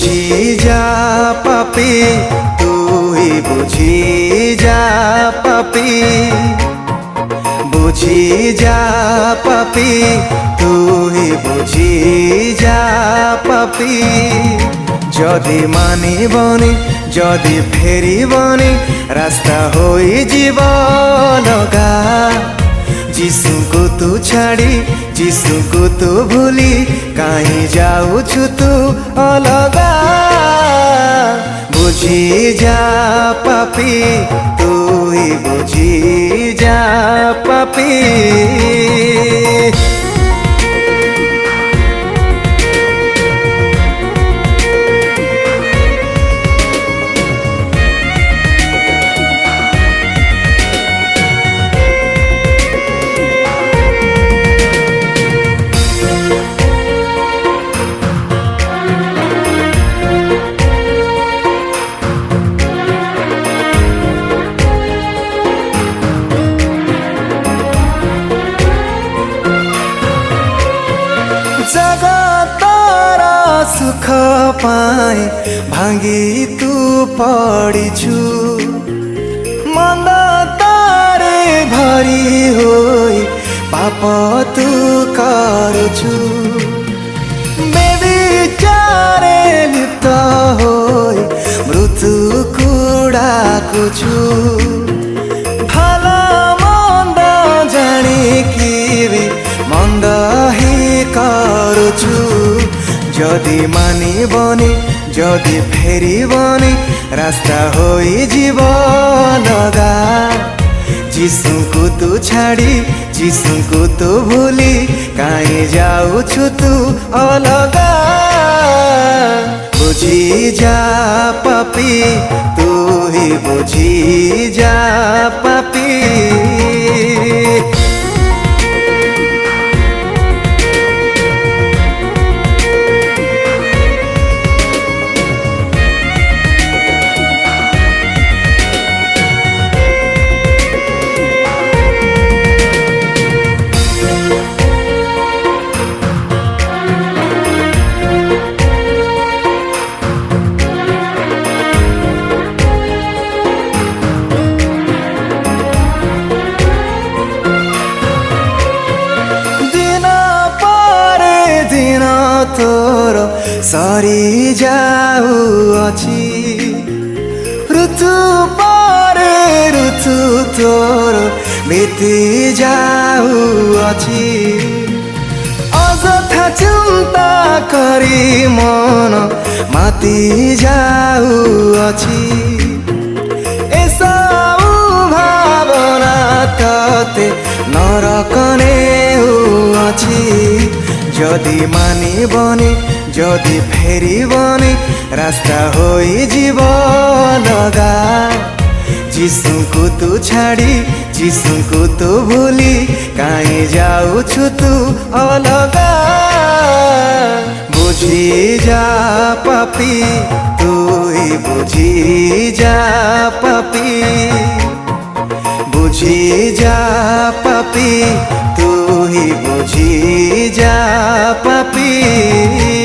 बुझी जा पापी तू ही बुझी जा पापी, बुझी जा पापी तू ही बुझी जा पापी। जदि मानिबनी जदि फेरिबनी रास्ता होई जीव लगा। जीशु को तू छाड़ी जीशु को तू भूली कहीं जाऊछु तू अलगा। बुझी जा पापी तू ही बुझी जा पापी। जगतर सुख पाए भांगी तू पड़ीछु। मंद तारे भरी होई पाप तू करुछु। बेविचारे लिप्त होई मृत्यु को डाकुछु। भला मंद जानिकी भी मंद ही करुछु। जदि मानिबनी जदि फेरिबनी रास्ता होई जीव लगा। जीशु को तू छाड़ी जीशु को तू भूली कहीं जाऊछु तू अलगा। बुझी जा पापी तू ही बुझी जा पापी। तोर सरी जाऊअछि। ऋतु पर ऋतु तोर बीती जाऊअछि। अजथा चिंता करी मन माती जाऊअछि। एसबु भावना तते नरकने हुअछि। जदि मानिबनी जदि फेरिबनी रास्ता होई जीव लगा। जीशु को तू छाड़ी जीशु को तू भूली कहीं जाऊछु तू अलगा। बुझी जा पापी तू ही बुझी जा पापी। बुझी जा पापी तू ही बुझी जा पापी।